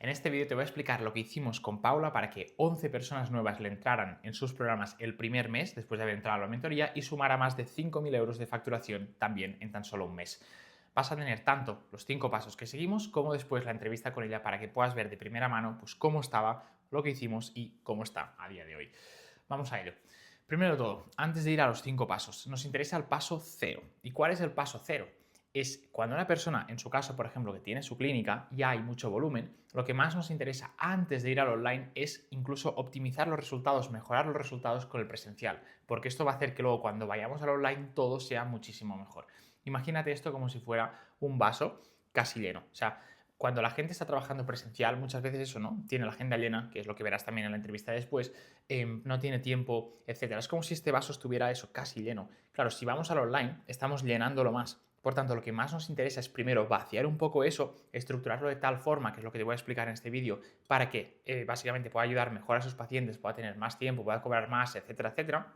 En este vídeo te voy a explicar lo que hicimos con Paula para que 11 personas nuevas le entraran en sus programas el primer mes después de haber entrado a la mentoría y sumara más de 5.000 euros de facturación también en tan solo un mes. Vas a tener tanto los 5 pasos que seguimos como después la entrevista con ella para que puedas ver de primera mano pues, cómo estaba lo que hicimos y cómo está a día de hoy. Vamos a ello. Primero de todo, antes de ir a los 5 pasos, nos interesa el paso 0. ¿Y cuál es el paso 0? Es cuando una persona, en su caso, por ejemplo, que tiene su clínica, ya hay mucho volumen, lo que más nos interesa antes de ir al online es incluso optimizar los resultados, mejorar los resultados con el presencial, porque esto va a hacer que luego cuando vayamos al online todo sea muchísimo mejor. Imagínate esto como si fuera un vaso casi lleno. O sea, cuando la gente está trabajando presencial, muchas veces eso, ¿no? Tiene la agenda llena, que es lo que verás también en la entrevista después, no tiene tiempo, etc. Es como si este vaso estuviera eso, casi lleno. Claro, si vamos al online, estamos llenándolo más. Por tanto, lo que más nos interesa es primero vaciar un poco eso, estructurarlo de tal forma, que es lo que te voy a explicar en este vídeo, para que básicamente pueda ayudar mejor a sus pacientes, pueda tener más tiempo, pueda cobrar más, etcétera, etcétera.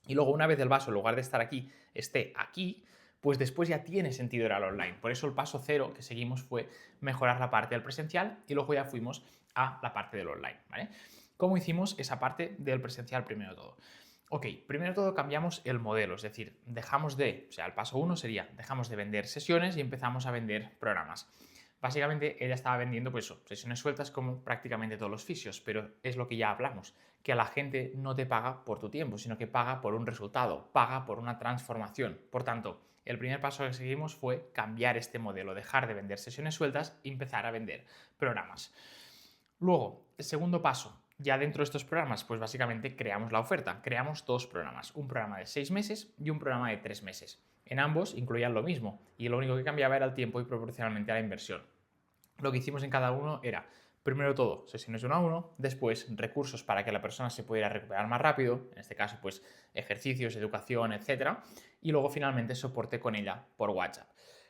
Y luego una vez el vaso, en lugar de estar aquí, esté aquí, pues después ya tiene sentido ir al online. Por eso el paso 0 que seguimos fue mejorar la parte del presencial y luego ya fuimos a la parte del online, ¿vale? ¿Cómo hicimos esa parte del presencial primero de todo? Ok, primero de todo cambiamos el modelo, es decir, el paso 1 sería, dejamos de vender sesiones y empezamos a vender programas. Básicamente ella estaba vendiendo pues sesiones sueltas como prácticamente todos los fisios, pero es lo que ya hablamos, que a la gente no te paga por tu tiempo, sino que paga por un resultado, paga por una transformación. Por tanto, el primer paso que seguimos fue cambiar este modelo, dejar de vender sesiones sueltas y empezar a vender programas. Luego, el segundo paso, ya dentro de estos programas, pues básicamente creamos la oferta. Creamos 2 programas, un programa de 6 meses y un programa de 3 meses. En ambos incluían lo mismo y lo único que cambiaba era el tiempo y proporcionalmente a la inversión. Lo que hicimos en cada uno era, primero de todo, sesiones 1 a 1, después recursos para que la persona se pudiera recuperar más rápido, en este caso pues ejercicios, educación, etc. Y luego finalmente soporte con ella por WhatsApp.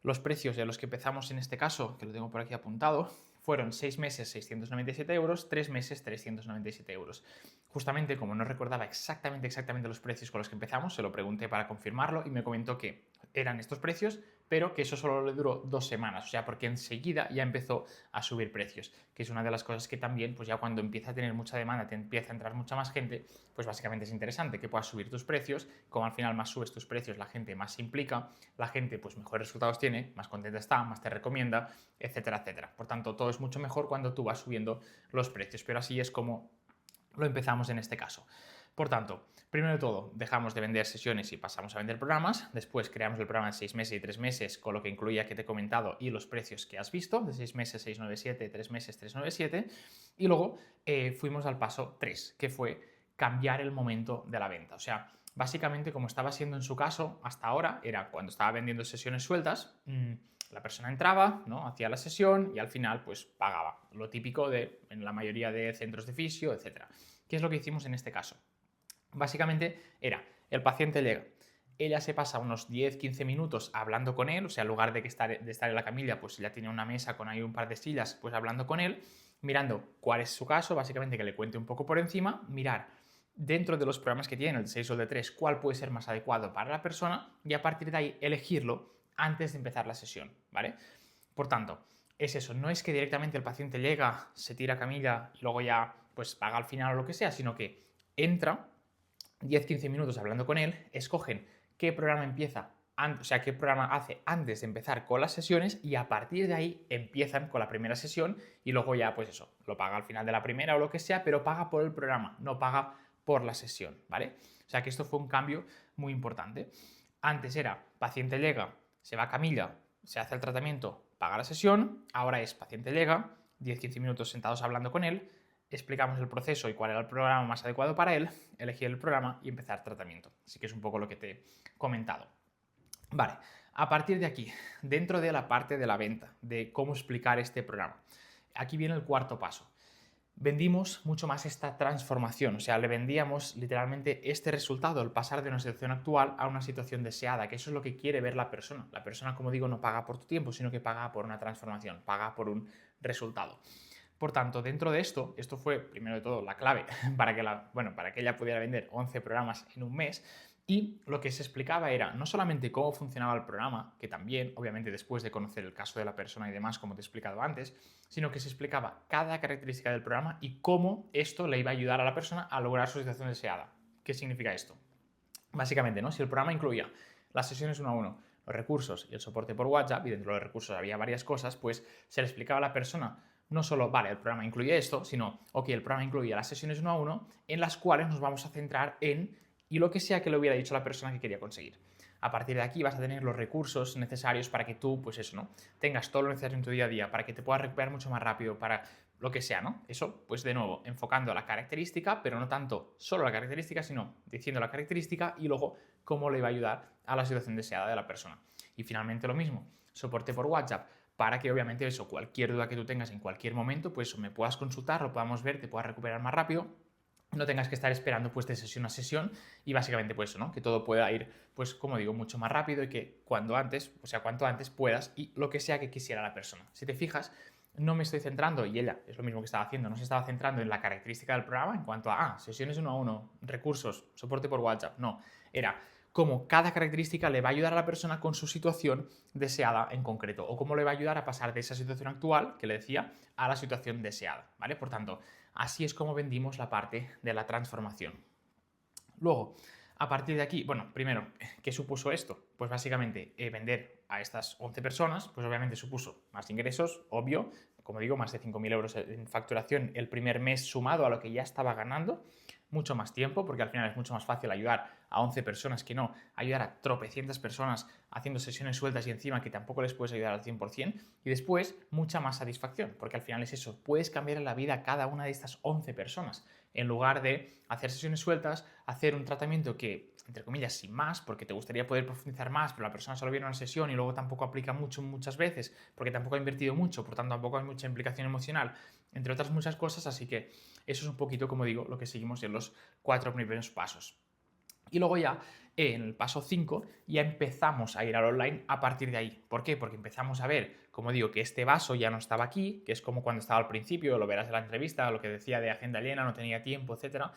Los precios de los que empezamos en este caso, que lo tengo por aquí apuntado, fueron 6 meses 697 euros, 3 meses 397 euros. Justamente como no recordaba exactamente los precios con los que empezamos, se lo pregunté para confirmarlo y me comentó que eran estos precios, pero que eso solo le duró 2 semanas, o sea, porque enseguida ya empezó a subir precios, que es una de las cosas que también, pues ya cuando empieza a tener mucha demanda, te empieza a entrar mucha más gente, pues básicamente es interesante que puedas subir tus precios, como al final más subes tus precios, la gente más se implica, la gente pues mejores resultados tiene, más contenta está, más te recomienda, etcétera, etcétera. Por tanto, todo es mucho mejor cuando tú vas subiendo los precios, pero así es como lo empezamos en este caso. Por tanto, primero de todo, dejamos de vender sesiones y pasamos a vender programas. Después creamos el programa de 6 meses y 3 meses, con lo que incluía que te he comentado y los precios que has visto, de 6 meses 697, 3 meses 397. Y luego fuimos al paso 3, que fue cambiar el momento de la venta. O sea, básicamente como estaba siendo en su caso hasta ahora, era cuando estaba vendiendo sesiones sueltas, la persona entraba, ¿no? Hacía la sesión y al final pues pagaba. Lo típico en la mayoría de centros de fisio, etc. ¿Qué es lo que hicimos en este caso? Básicamente era, el paciente llega, ella se pasa unos 10-15 minutos hablando con él, o sea, en lugar de estar en la camilla, pues ya tiene una mesa con ahí un par de sillas, pues hablando con él, mirando cuál es su caso, básicamente que le cuente un poco por encima, mirar dentro de los programas que tiene, el de 6 o el de 3, cuál puede ser más adecuado para la persona y a partir de ahí elegirlo antes de empezar la sesión, ¿vale? Por tanto, es eso, no es que directamente el paciente llega, se tira a camilla y luego ya pues paga al final o lo que sea, sino que entra 10-15 minutos hablando con él, escogen qué programa empieza, o sea, qué programa hace antes de empezar con las sesiones y a partir de ahí empiezan con la primera sesión y luego ya, pues eso, lo paga al final de la primera o lo que sea, pero paga por el programa, no paga por la sesión, ¿vale? O sea que esto fue un cambio muy importante. Antes era paciente llega, se va a camilla, se hace el tratamiento, paga la sesión, ahora es paciente llega, 10-15 minutos sentados hablando con él, explicamos el proceso y cuál era el programa más adecuado para él, elegir el programa y empezar tratamiento. Así que es un poco lo que te he comentado. Vale, a partir de aquí, dentro de la parte de la venta, de cómo explicar este programa, aquí viene el cuarto paso. Vendimos mucho más esta transformación, o sea, le vendíamos literalmente este resultado, el pasar de una situación actual a una situación deseada, que eso es lo que quiere ver la persona. La persona, como digo, no paga por tu tiempo, sino que paga por una transformación, paga por un resultado. Por tanto, dentro de esto fue, primero de todo, la clave para que ella pudiera vender 11 programas en un mes Y lo que se explicaba era no solamente cómo funcionaba el programa, que también, obviamente después de conocer el caso de la persona y demás, como te he explicado antes, sino que se explicaba cada característica del programa y cómo esto le iba a ayudar a la persona a lograr su situación deseada. ¿Qué significa esto? Básicamente, ¿no? Si el programa incluía las sesiones 1 a 1, los recursos y el soporte por WhatsApp, y dentro de los recursos había varias cosas, pues se le explicaba a la persona no solo, vale, el programa incluye esto, sino, ok, el programa incluye las sesiones 1 a 1, en las cuales nos vamos a centrar en y lo que sea que le hubiera dicho la persona que quería conseguir. A partir de aquí vas a tener los recursos necesarios para que tú, pues eso, ¿no? Tengas todo lo necesario en tu día a día, para que te puedas recuperar mucho más rápido, para lo que sea, ¿no? Eso, pues de nuevo, enfocando a la característica, pero no tanto solo la característica, sino diciendo la característica y luego cómo le va a ayudar a la situación deseada de la persona. Y finalmente lo mismo, soporte por WhatsApp, para que obviamente eso, cualquier duda que tú tengas en cualquier momento, pues me puedas consultar, lo podamos ver, te puedas recuperar más rápido, no tengas que estar esperando pues de sesión a sesión y básicamente pues eso, ¿no? Que todo pueda ir, pues como digo, mucho más rápido y que cuanto antes puedas y lo que sea que quisiera la persona. Si te fijas, no me estoy centrando, y ella es lo mismo que estaba haciendo, no se estaba centrando en la característica del programa en cuanto a sesiones 1 a 1, recursos, soporte por WhatsApp, no, era cómo cada característica le va a ayudar a la persona con su situación deseada en concreto o cómo le va a ayudar a pasar de esa situación actual, que le decía, a la situación deseada, ¿vale? Por tanto, así es como vendimos la parte de la transformación. Luego, a partir de aquí, bueno, primero, ¿qué supuso esto? Pues básicamente vender a estas 11 personas, pues obviamente supuso más ingresos, obvio, como digo, más de 5.000 euros en facturación el primer mes sumado a lo que ya estaba ganando, mucho más tiempo, porque al final es mucho más fácil ayudar a 11 personas que no ayudar a tropecientas personas haciendo sesiones sueltas y encima que tampoco les puedes ayudar al 100%, y después mucha más satisfacción, porque al final es eso, puedes cambiar la vida a cada una de estas 11 personas, en lugar de hacer sesiones sueltas, hacer un tratamiento que, entre comillas, sin más, porque te gustaría poder profundizar más, pero la persona solo viene a una sesión y luego tampoco aplica mucho muchas veces, porque tampoco ha invertido mucho, por tanto tampoco hay mucha implicación emocional, entre otras muchas cosas, así que eso es un poquito, como digo, lo que seguimos en los 4 primeros pasos. Y luego ya, en el paso 5, ya empezamos a ir al online a partir de ahí. ¿Por qué? Porque empezamos a ver, como digo, que este vaso ya no estaba aquí, que es como cuando estaba al principio, lo verás en la entrevista, lo que decía de agenda llena, no tenía tiempo, etcétera,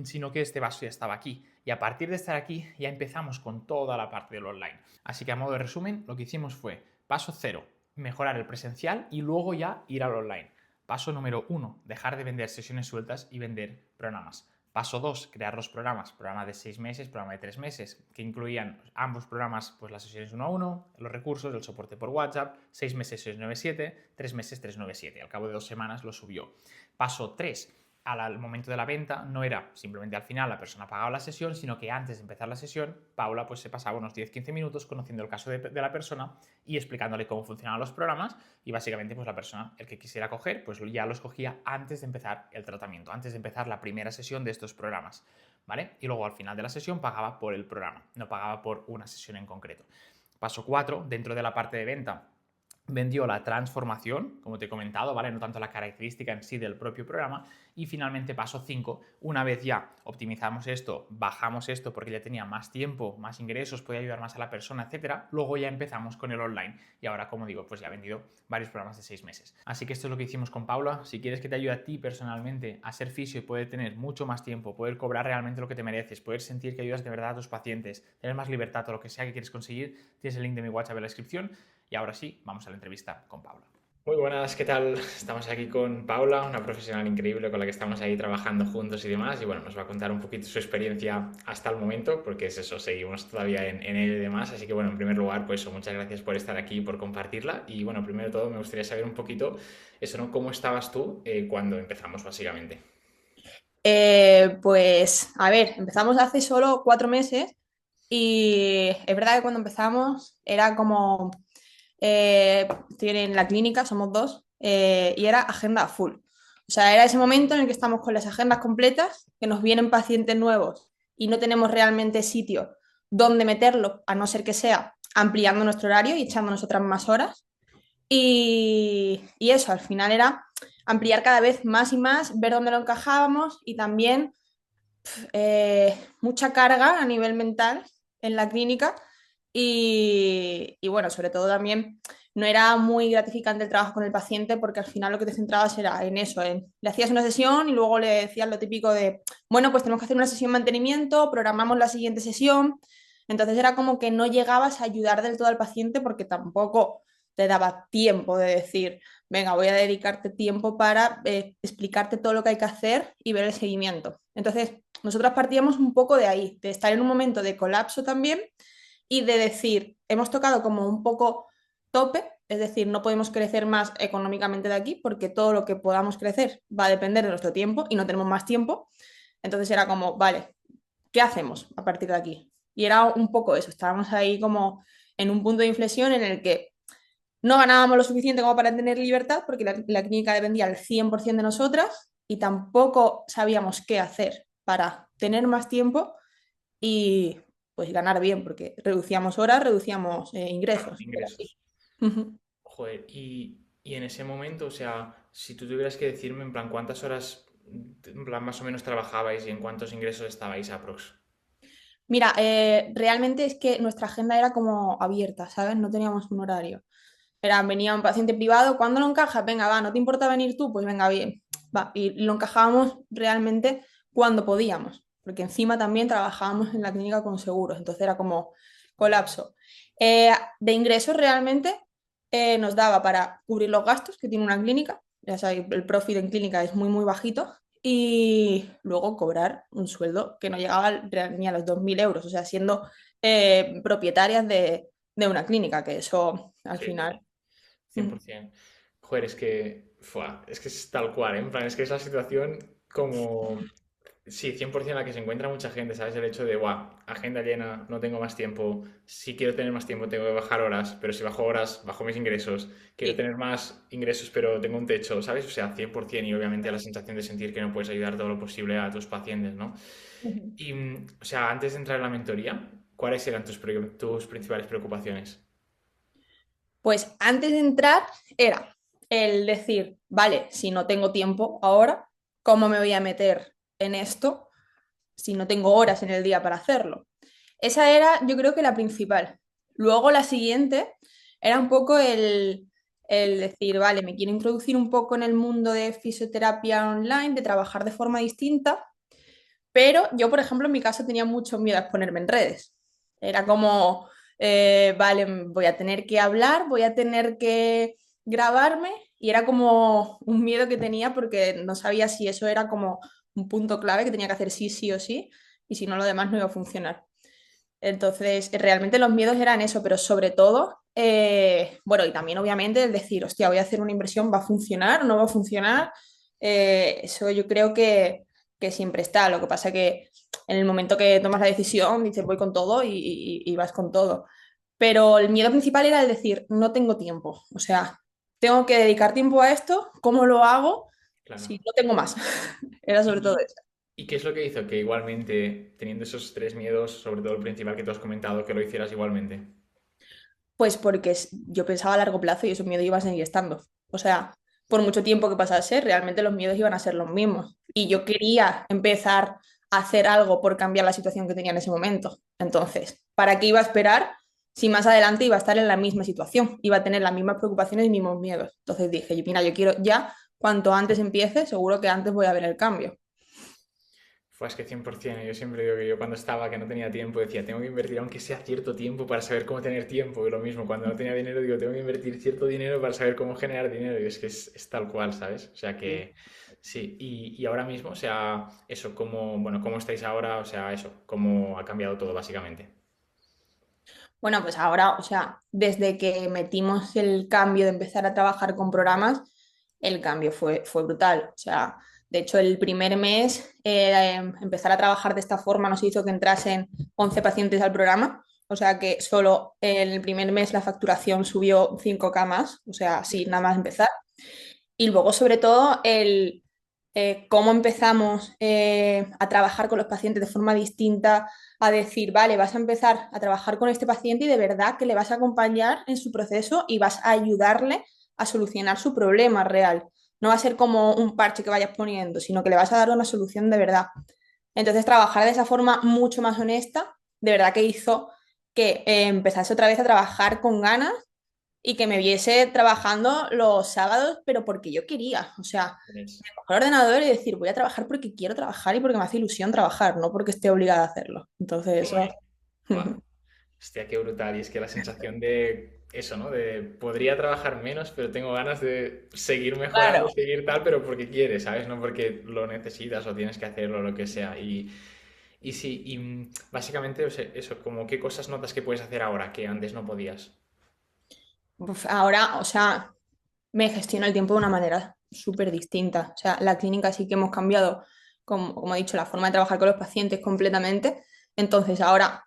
sino que este vaso ya estaba aquí. Y a partir de estar aquí, ya empezamos con toda la parte del online. Así que a modo de resumen, lo que hicimos fue, paso 0, mejorar el presencial y luego ya ir al online. Paso número 1, dejar de vender sesiones sueltas y vender programas. Paso 2, crear los programas, programa de 6 meses, programa de 3 meses, que incluían ambos programas, pues las sesiones 1 a 1, los recursos, el soporte por WhatsApp, 6 meses 697, 3 meses 397. Al cabo de 2 semanas lo subió. Paso 3, al momento de la venta no era simplemente al final la persona pagaba la sesión, sino que antes de empezar la sesión, Paula pues se pasaba unos 10-15 minutos conociendo el caso de la persona y explicándole cómo funcionaban los programas y básicamente pues la persona, el que quisiera coger, pues ya los cogía antes de empezar el tratamiento, antes de empezar la primera sesión de estos programas, ¿vale? Y luego al final de la sesión pagaba por el programa, no pagaba por una sesión en concreto. Paso 4, dentro de la parte de venta, vendió la transformación, como te he comentado, ¿vale? No tanto la característica en sí del propio programa. Y finalmente, paso 5, una vez ya optimizamos esto, bajamos esto porque ya tenía más tiempo, más ingresos, podía ayudar más a la persona, etcétera, luego ya empezamos con el online. Y ahora, como digo, pues ya ha vendido varios programas de 6 meses. Así que esto es lo que hicimos con Paula. Si quieres que te ayude a ti personalmente a ser fisio y poder tener mucho más tiempo, poder cobrar realmente lo que te mereces, poder sentir que ayudas de verdad a tus pacientes, tener más libertad o lo que sea que quieres conseguir, tienes el link de mi WhatsApp en la descripción. Y ahora sí, vamos a la entrevista con Paula. Muy buenas, ¿qué tal? Estamos aquí con Paula, una profesional increíble con la que estamos ahí trabajando juntos y demás. Y bueno, nos va a contar un poquito su experiencia hasta el momento, porque es eso, seguimos todavía en ello y demás. Así que bueno, en primer lugar, pues eso, muchas gracias por estar aquí y por compartirla. Y bueno, primero de todo, me gustaría saber un poquito eso, ¿no? ¿Cómo estabas tú cuando empezamos, básicamente? Pues, a ver, empezamos hace solo 4 meses y es verdad que cuando empezamos era como, estoy en la clínica, somos dos, y era agenda full. O sea, era ese momento en el que estamos con las agendas completas, que nos vienen pacientes nuevos y no tenemos realmente sitio donde meterlos, a no ser que sea ampliando nuestro horario y echando nosotras más horas. Y eso, al final era ampliar cada vez más y más, ver dónde lo encajábamos y también mucha carga a nivel mental en la clínica y bueno, sobre todo también no era muy gratificante el trabajo con el paciente porque al final lo que te centrabas era en eso, le hacías una sesión y luego le decías lo típico de, bueno, pues tenemos que hacer una sesión de mantenimiento, programamos la siguiente sesión. Entonces era como que no llegabas a ayudar del todo al paciente porque tampoco te daba tiempo de decir, venga, voy a dedicarte tiempo para explicarte todo lo que hay que hacer y ver el seguimiento. Entonces, nosotras partíamos un poco de ahí, de estar en un momento de colapso también y de decir, hemos tocado como un poco tope, es decir, no podemos crecer más económicamente de aquí porque todo lo que podamos crecer va a depender de nuestro tiempo y no tenemos más tiempo. Entonces era como, vale, ¿qué hacemos a partir de aquí? Y era un poco eso, estábamos ahí como en un punto de inflexión en el que no ganábamos lo suficiente como para tener libertad porque la clínica dependía al 100% de nosotras y tampoco sabíamos qué hacer para tener más tiempo y pues ganar bien porque reducíamos horas, reducíamos Claro, ingresos. Era así. ingresos. Ujú. Joder, y en ese momento, o sea, si tú tuvieras que decirme en plan cuántas horas, en plan más o menos trabajabais y en cuántos ingresos estabais aprox. Mira, realmente es que nuestra agenda era como abierta, ¿sabes? No teníamos un horario. Era, venía un paciente privado, ¿cuándo lo encaja? Venga, va, ¿no te importa venir tú? Pues venga, bien. Va, y lo encajábamos realmente cuando podíamos, porque encima también trabajábamos en la clínica con seguros, entonces era como colapso. De ingresos realmente nos daba para cubrir los gastos que tiene una clínica, ya sabéis, el profit en clínica es muy, muy bajito, y luego cobrar un sueldo que no llegaba ni a los 2.000 euros, o sea, siendo propietarias de una clínica, que eso al Sí, sí, final. Ujú. 100%. Joder, es que es tal cual, ¿eh? En plan, es que es la situación como, sí, 100% la que se encuentra mucha gente, ¿sabes? El hecho de, guau, agenda llena, no tengo más tiempo, si quiero tener más tiempo tengo que bajar horas, pero si bajo horas, bajo mis ingresos, quiero Sí. tener más ingresos, pero tengo un techo, ¿sabes? O sea, 100% y obviamente la sensación de sentir que no puedes ayudar todo lo posible a tus pacientes, ¿no? Ujú. Y, o sea, antes de entrar en la mentoría, ¿cuáles eran tus principales preocupaciones? Pues antes de entrar era el decir, vale, si no tengo tiempo ahora, ¿cómo me voy a meter en esto si no tengo horas en el día para hacerlo? Esa era, yo creo que la principal. Luego la siguiente era un poco el decir, vale, me quiero introducir un poco en el mundo de fisioterapia online, de trabajar de forma distinta, pero yo, por ejemplo, en mi caso tenía mucho miedo a exponerme en redes. Era como, vale, voy a tener que hablar, voy a tener que grabarme y era como un miedo que tenía porque no sabía si eso era como un punto clave que tenía que hacer sí, sí o sí y si no, lo demás no iba a funcionar. Entonces, realmente los miedos eran eso, pero sobre todo, bueno, y también obviamente el decir, hostia, voy a hacer una inversión, ¿va a funcionar o no va a funcionar? Eso yo creo que siempre está. Lo que pasa que en el momento que tomas la decisión, dices, voy con todo y vas con todo. Pero el miedo principal era el decir, no tengo tiempo. O sea, tengo que dedicar tiempo a esto, ¿cómo lo hago Claro. si no tengo más? Era sobre todo ¿Y, eso. y qué es lo que hizo que igualmente, teniendo esos tres miedos, sobre todo el principal que tú has comentado, que lo hicieras igualmente? Pues porque yo pensaba a largo plazo y esos miedos iban a seguir estando. O sea, por mucho tiempo que pasase, realmente los miedos iban a ser los mismos. Y yo quería empezar a hacer algo por cambiar la situación que tenía en ese momento. Entonces, ¿para qué iba a esperar si más adelante iba a estar en la misma situación? Iba a tener las mismas preocupaciones y mismos miedos. Entonces dije, mira, yo quiero ya, cuanto antes empiece, seguro que antes voy a ver el cambio. Fue es que 100%, yo siempre digo que yo cuando estaba, que no tenía tiempo, decía, tengo que invertir aunque sea cierto tiempo para saber cómo tener tiempo. Y lo mismo, cuando no tenía dinero, digo, tengo que invertir cierto dinero para saber cómo generar dinero. Y es que es tal cual, ¿sabes? O sea que sí. Y ahora mismo, o sea, eso, cómo, bueno, cómo estáis ahora, o sea, eso, cómo ha cambiado todo, básicamente. Bueno, pues ahora, o sea, desde que metimos el cambio de empezar a trabajar con programas, el cambio fue brutal. O sea, de hecho, el primer mes empezar a trabajar de esta forma nos hizo que entrasen 11 pacientes al programa. O sea que solo en el primer mes la facturación subió 5K más, o sea, sí, nada más empezar. Y luego, sobre todo, el cómo empezamos a trabajar con los pacientes de forma distinta, a decir, vale, vas a empezar a trabajar con este paciente y de verdad que le vas a acompañar en su proceso y vas a ayudarle a solucionar su problema real. No va a ser como un parche que vayas poniendo, sino que le vas a dar una solución de verdad. Entonces, trabajar de esa forma mucho más honesta, de verdad que hizo que empezase otra vez a trabajar con ganas y que me viese trabajando los sábados, pero porque yo quería. O sea, ¿Ves? coger el ordenador y decir, voy a trabajar porque quiero trabajar y porque me hace ilusión trabajar, no porque esté obligada a hacerlo. Entonces, Qué eso. guay. Buah. Hostia, qué brutal. Y es que la sensación de eso, ¿no? De podría trabajar menos, pero tengo ganas de seguir mejorando, Claro. seguir tal, pero porque quieres, ¿sabes? No porque lo necesitas o tienes que hacerlo o lo que sea. Y sí, y básicamente, o sea, eso, como qué cosas notas que puedes hacer ahora que antes no podías. Uf, ahora, o sea, me gestiono el tiempo de una manera súper distinta. O sea, la clínica sí que hemos cambiado, como he dicho, la forma de trabajar con los pacientes completamente. Entonces, ahora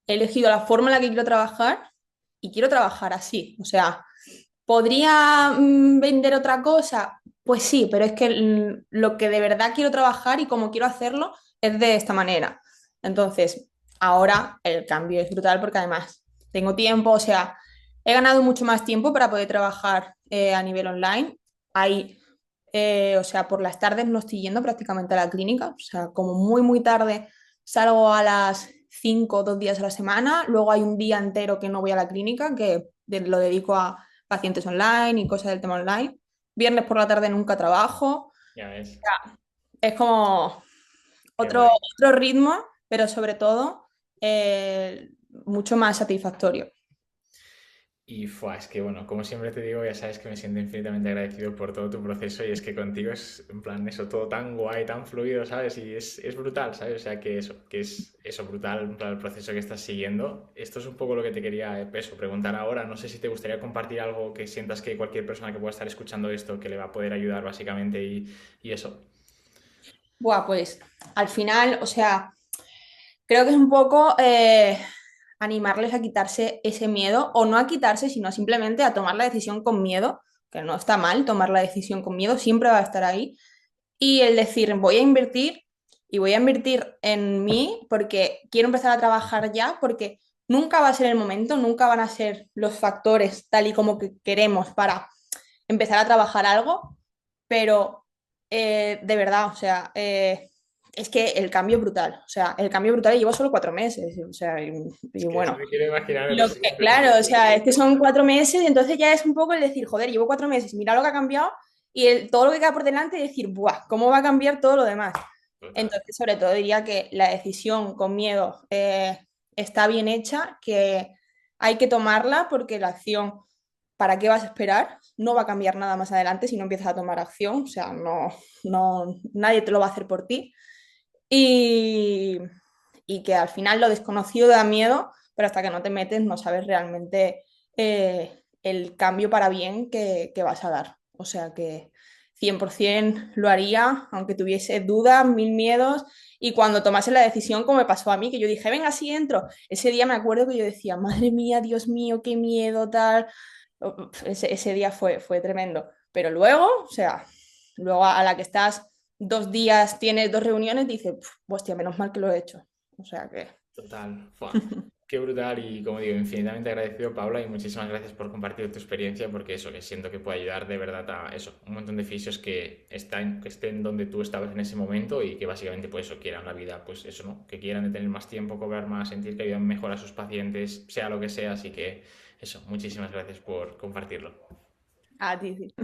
he elegido la forma en la que quiero trabajar y quiero trabajar así. O sea, ¿podría vender otra cosa? Pues sí, pero es que lo que de verdad quiero trabajar y cómo quiero hacerlo es de esta manera. Entonces, ahora el cambio es brutal porque además tengo tiempo, o sea, he ganado mucho más tiempo para poder trabajar a nivel online. Hay, o sea, por las tardes no estoy yendo prácticamente a la clínica, o sea, como muy, muy tarde salgo a las 5 2 días a la semana, luego hay un día entero que no voy a la clínica, que lo dedico a pacientes online y cosas del tema online. Viernes por la tarde nunca trabajo. Ya ves, Es como qué otro, guay. otro ritmo, pero sobre todo mucho más satisfactorio. Y fue, es que bueno, como siempre te digo, ya sabes que me siento infinitamente agradecido por todo tu proceso y es que contigo es en plan eso, todo tan guay, tan fluido, ¿sabes? Y es brutal, ¿sabes? O sea, que es eso, brutal en plan, el proceso que estás siguiendo. Esto es un poco lo que te quería eso, preguntar ahora. No sé si te gustaría compartir algo que sientas que cualquier persona que pueda estar escuchando esto, que le va a poder ayudar básicamente y eso. Buah, pues al final, o sea, creo que es un poco animarles a quitarse ese miedo, o no a quitarse, sino simplemente a tomar la decisión con miedo, que no está mal tomar la decisión con miedo, siempre va a estar ahí. Y el decir, voy a invertir y voy a invertir en mí porque quiero empezar a trabajar ya, porque nunca va a ser el momento, nunca van a ser los factores tal y como que queremos para empezar a trabajar algo, pero de verdad, o sea, es que el cambio es brutal, o sea, el cambio es brutal y llevo solo 4 meses, o sea, Es y que bueno, no me quiero imaginar el resto del claro, o proceso. sea, es que son 4 meses, entonces ya es un poco el decir, joder, llevo 4 meses, mira lo que ha cambiado y todo lo que queda por delante y decir, buah, ¿cómo va a cambiar todo lo demás? Total. Entonces, sobre todo diría que la decisión con miedo está bien hecha, que hay que tomarla porque la acción, ¿para qué vas a esperar? No va a cambiar nada más adelante si no empiezas a tomar acción, o sea, nadie te lo va a hacer por ti. Y, y que al final lo desconocido da miedo, pero hasta que no te metes no sabes realmente el cambio para bien que vas a dar. O sea que 100% lo haría, aunque tuviese dudas, mil miedos. Y cuando tomase la decisión, como me pasó a mí, que yo dije, venga, sí entro. Ese día me acuerdo que yo decía, madre mía, Dios mío, qué miedo, tal. Ese día fue tremendo. Pero luego, o sea, luego a la que estás 2 días, tienes 2 reuniones, dices, hostia, menos mal que lo he hecho. O sea que... Total, fua. Qué brutal y como digo, infinitamente agradecido Paula y muchísimas gracias por compartir tu experiencia porque eso, que siento que puede ayudar de verdad a eso, un montón de fisios que estén donde tú estabas en ese momento y que básicamente pues eso, quieran la vida, pues eso, ¿no? Que quieran de tener más tiempo, cobrar más, sentir que ayudan mejor a sus pacientes, sea lo que sea, así que eso, muchísimas gracias por compartirlo. A ti, sí.